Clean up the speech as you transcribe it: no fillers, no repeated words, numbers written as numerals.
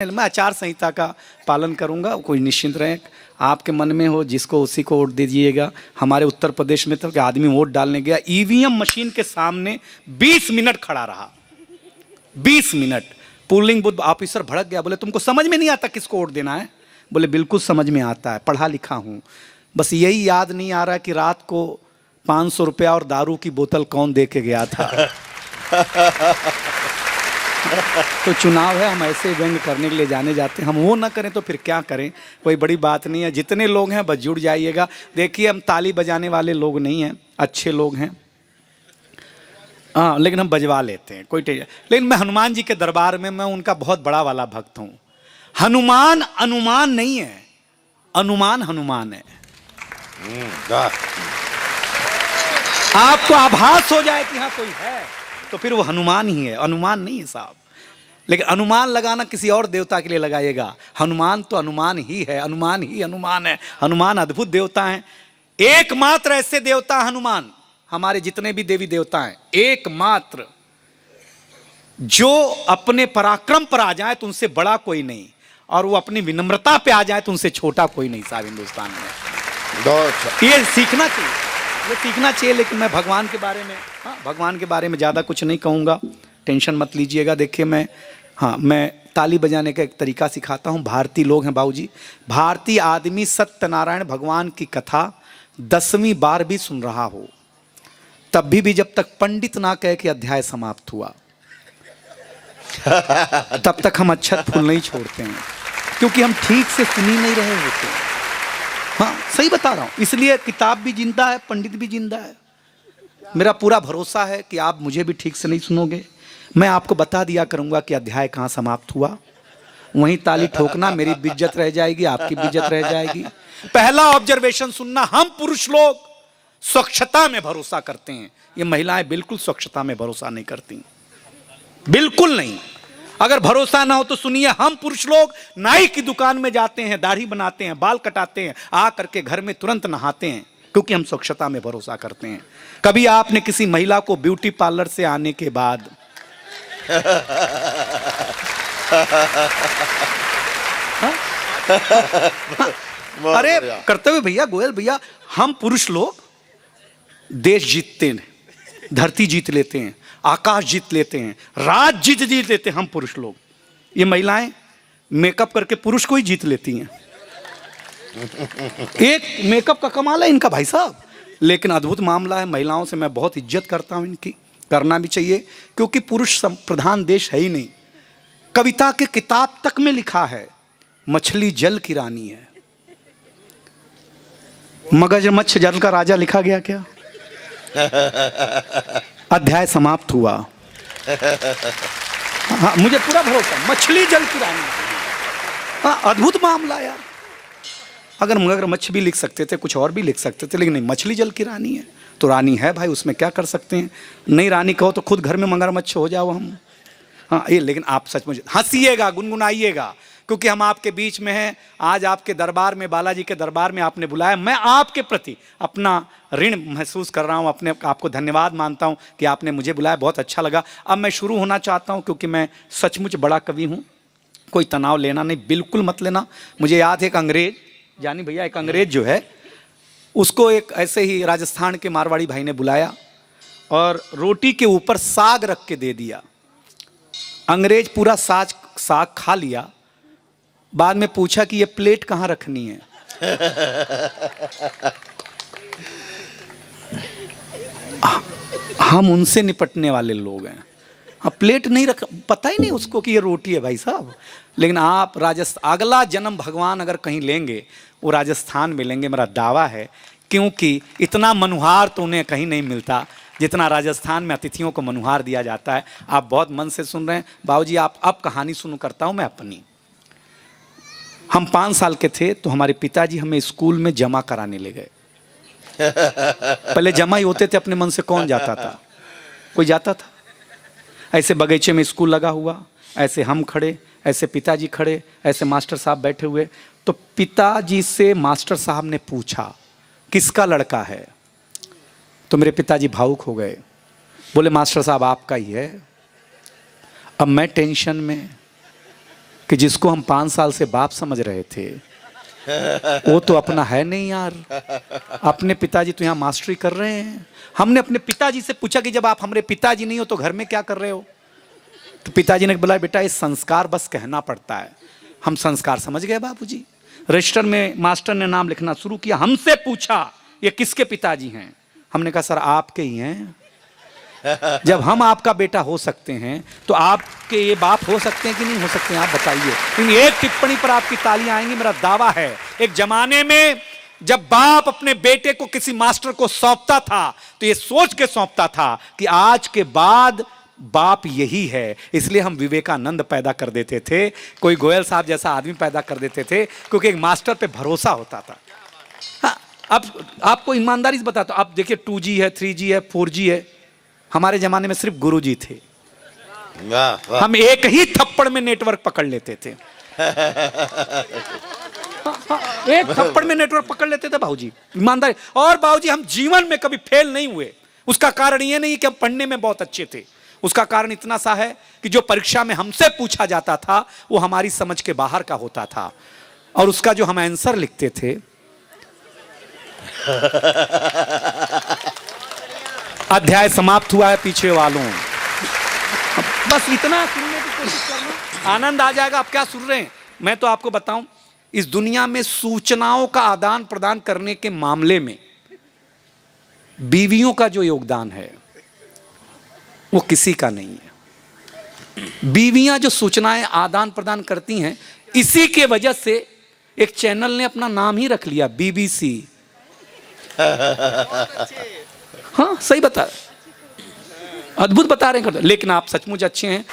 मैं आचार संहिता का पालन करूंगा, कोई निश्चिंत रहें। आपके मन में हो जिसको उसी को वोट दीजिएगा। हमारे उत्तर प्रदेश में तो कि आदमी वोट डालने गया, ईवीएम मशीन के सामने 20 मिनट खड़ा रहा। 20 मिनट। पोलिंग बूथ ऑफिसर भड़क गया, बोले तुमको समझ में नहीं आता किसको वोट देना है? बोले बिल्कुल समझ में आता है, पढ़ा लिखा हूँ, बस यही याद नहीं आ रहा कि रात को 500 रुपया और दारू की बोतल कौन दे के गया था। तो चुनाव है, हम ऐसे व्यंग करने के लिए जाने जाते हैं। हम वो ना करें तो फिर क्या करें? कोई बड़ी बात नहीं है। जितने लोग हैं बस जुड़ जाइएगा। देखिए हम ताली बजाने वाले लोग नहीं हैं, अच्छे लोग हैं, हाँ, लेकिन हम बजवा लेते हैं, कोई टेंशन। लेकिन मैं हनुमान जी के दरबार में, मैं उनका बहुत बड़ा वाला भक्त हूँ। हनुमान अनुमान नहीं है, अनुमान हनुमान है। आपको आभास हो जाए कि हाँ कोई है तो फिर वो हनुमान ही है, अनुमान नहीं है साहब। लेकिन अनुमान लगाना किसी और देवता के लिए लगाइएगा। हनुमान तो अनुमान ही है, अनुमान ही अनुमान है। हनुमान अद्भुत देवता हैं, एकमात्र ऐसे देवता हनुमान। हमारे जितने भी देवी देवता हैं, एकमात्र जो अपने पराक्रम पर आ जाए तो उनसे बड़ा कोई नहीं, और वो अपनी विनम्रता पे आ जाए तो उनसे छोटा कोई नहीं साहब हिंदुस्तान में। ये सीखना चाहिए, ये सीखना चाहिए। लेकिन मैं भगवान के बारे में, हाँ, भगवान के बारे में ज़्यादा कुछ नहीं कहूँगा, टेंशन मत लीजिएगा। देखिए मैं ताली बजाने का एक तरीका सिखाता हूँ। भारतीय लोग हैं बाबूजी, भारतीय आदमी सत्यनारायण भगवान की कथा 10वीं बार भी सुन रहा हो, तब भी जब तक पंडित ना कहे कि अध्याय समाप्त हुआ तब तक हम अक्षत फूल नहीं छोड़ते हैं, क्योंकि हम ठीक से सुन ही नहीं रहे होते। हाँ सही बता रहा हूँ। इसलिए किताब भी जिंदा है, पंडित भी जिंदा है। मेरा पूरा भरोसा है कि आप मुझे भी ठीक से नहीं सुनोगे। मैं आपको बता दिया करूंगा कि अध्याय कहाँ समाप्त हुआ, वहीं ताली ठोकना, मेरी भी इज्जत रह जाएगी, आपकी भी इज्जत रह जाएगी। पहला ऑब्जर्वेशन सुनना, हम पुरुष लोग स्वच्छता में भरोसा करते हैं, ये महिलाएं बिल्कुल स्वच्छता में भरोसा नहीं करती, बिल्कुल नहीं। अगर भरोसा ना हो तो सुनिए, हम पुरुष लोग नाई की दुकान में जाते हैं, दाढ़ी बनाते हैं, बाल कटाते हैं, आ करके घर में तुरंत नहाते हैं, क्योंकि हम स्वच्छता में भरोसा करते हैं। कभी आपने किसी महिला को ब्यूटी पार्लर से आने के बाद अरे कर्तव्य भैया, गोयल भैया, हम पुरुष लोग देश जीतते हैं, धरती जीत लेते हैं, आकाश जीत लेते हैं, राज जीत लेते हैं हम पुरुष लोग। ये महिलाएं मेकअप करके पुरुष को ही जीत लेती हैं। एक मेकअप का कमाल है इनका भाई साहब। लेकिन अद्भुत मामला है, महिलाओं से मैं बहुत इज्जत करता हूं इनकी, करना भी चाहिए, क्योंकि पुरुष प्रधान देश है ही नहीं। कविता के किताब तक में लिखा है, मछली जल की रानी है। मगरमच्छ जल का राजा लिखा गया क्या? अध्याय समाप्त हुआ। हाँ मुझे पूरा भरोसा, मछली जल की रानी। हाँ अद्भुत मामला यार। अगर मगरमच्छ भी लिख सकते थे, कुछ और भी लिख सकते थे, लेकिन नहीं, मछली जल की रानी है तो रानी है भाई, उसमें क्या कर सकते हैं। नहीं रानी कहो तो खुद घर में मगरमच्छ हो जाओ हम। हाँ ये, लेकिन आप सचमुच हंसिएगा, गुनगुनाइएगा, क्योंकि हम आपके बीच में हैं। आज आपके दरबार में, बालाजी के दरबार में आपने बुलाया, मैं आपके प्रति अपना ऋण महसूस कर रहा हूँ, अपने आपको धन्यवाद मानता हूँ कि आपने मुझे बुलाया, बहुत अच्छा लगा। अब मैं शुरू होना चाहता हूँ, क्योंकि मैं सचमुच बड़ा कवि हूँ। कोई तनाव लेना नहीं, बिल्कुल मत लेना। मुझे याद है एक अंग्रेज, जानी भैया, एक अंग्रेज जो है, उसको एक ऐसे ही राजस्थान के मारवाड़ी भाई ने बुलाया और रोटी के ऊपर साग रख के दे दिया। अंग्रेज पूरा साग खा लिया, बाद में पूछा कि ये प्लेट कहाँ रखनी है। हम उनसे निपटने वाले लोग हैं। हाँ प्लेट नहीं रख, पता ही नहीं उसको कि ये रोटी है भाई साहब। लेकिन आप राजस्थान, अगला जन्म भगवान अगर कहीं लेंगे वो राजस्थान में लेंगे, मेरा दावा है, क्योंकि इतना मनुहार तो उन्हें कहीं नहीं मिलता जितना राजस्थान में अतिथियों को मनुहार दिया जाता है। आप बहुत मन से सुन रहे हैं बाबूजी। आप अब कहानी सुनो करता हूं मैं अपनी। हम 5 साल के थे तो हमारे पिताजी हमें स्कूल में जमा कराने ले गए। पहले जमा ही होते थे, अपने मन से कौन जाता था? कोई जाता था? ऐसे बगीचे में स्कूल लगा हुआ, ऐसे हम खड़े, ऐसे पिताजी खड़े, ऐसे मास्टर साहब बैठे हुए। तो पिताजी से मास्टर साहब ने पूछा किसका लड़का है? तो मेरे पिताजी भावुक हो गए, बोले मास्टर साहब आपका ही है। अब मैं टेंशन में, कि जिसको हम 5 साल से बाप समझ रहे थे वो तो अपना है नहीं यार। अपने पिताजी तो यहाँ मास्टरी कर रहे हैं। हमने अपने पिताजी से पूछा कि जब आप हमारे पिताजी नहीं हो तो घर में क्या कर रहे हो? तो पिताजी ने बोला बेटा ये संस्कार बस कहना पड़ता है। हम संस्कार समझ गए बाबूजी। रजिस्टर में मास्टर ने नाम लिखना शुरू किया, हमसे पूछा ये किसके पिताजी हैं? हमने कहा सर आपके ही हैं। जब हम आपका बेटा हो सकते हैं तो आपके ये बाप हो सकते हैं कि नहीं हो सकते हैं? आप बताइए। इन एक टिप्पणी पर आपकी तालियां आएंगी, मेरा दावा है। एक जमाने में जब बाप अपने बेटे को किसी मास्टर को सौंपता था तो ये सोच के सौंपता था कि आज के बाद बाप यही है, इसलिए हम विवेकानंद पैदा कर देते थे, कोई गोयल साहब जैसा आदमी पैदा कर देते थे, क्योंकि एक मास्टर पे भरोसा होता था। हाँ, अब आपको ईमानदारी से बताता हूं, अब देखिए 2G है, 3G है, 4G है। हमारे जमाने में सिर्फ गुरुजी थे। हम एक ही थप्पड़ में नेटवर्क पकड़ लेते थे। एक थप्पड़ में नेटवर्क पकड़ लेते थे बाबूजी, ईमानदारी। और बाबूजी हम जीवन में कभी फेल नहीं हुए। उसका कारण ये नहीं कि हम पढ़ने में बहुत अच्छे थे, उसका कारण इतना सा है कि जो परीक्षा में हमसे पूछा जाता था वो हमारी समझ के बाहर का होता था, और उसका जो हम आंसर लिखते थे अध्याय समाप्त हुआ है पीछे वालों। बस इतना सुनने की कोशिश करना, आनंद आ जाएगा। आप क्या सुन रहे हैं? मैं तो आपको बताऊं, इस दुनिया में सूचनाओं का आदान प्रदान करने के मामले में बीवियों का जो योगदान है वो किसी का नहीं है। बीवियां जो सूचनाएं आदान प्रदान करती हैं, इसी के वजह से एक चैनल ने अपना नाम ही रख लिया, BBC। हाँ सही बता, अद्भुत बता रहे हैं। लेकिन आप सचमुच अच्छे हैं।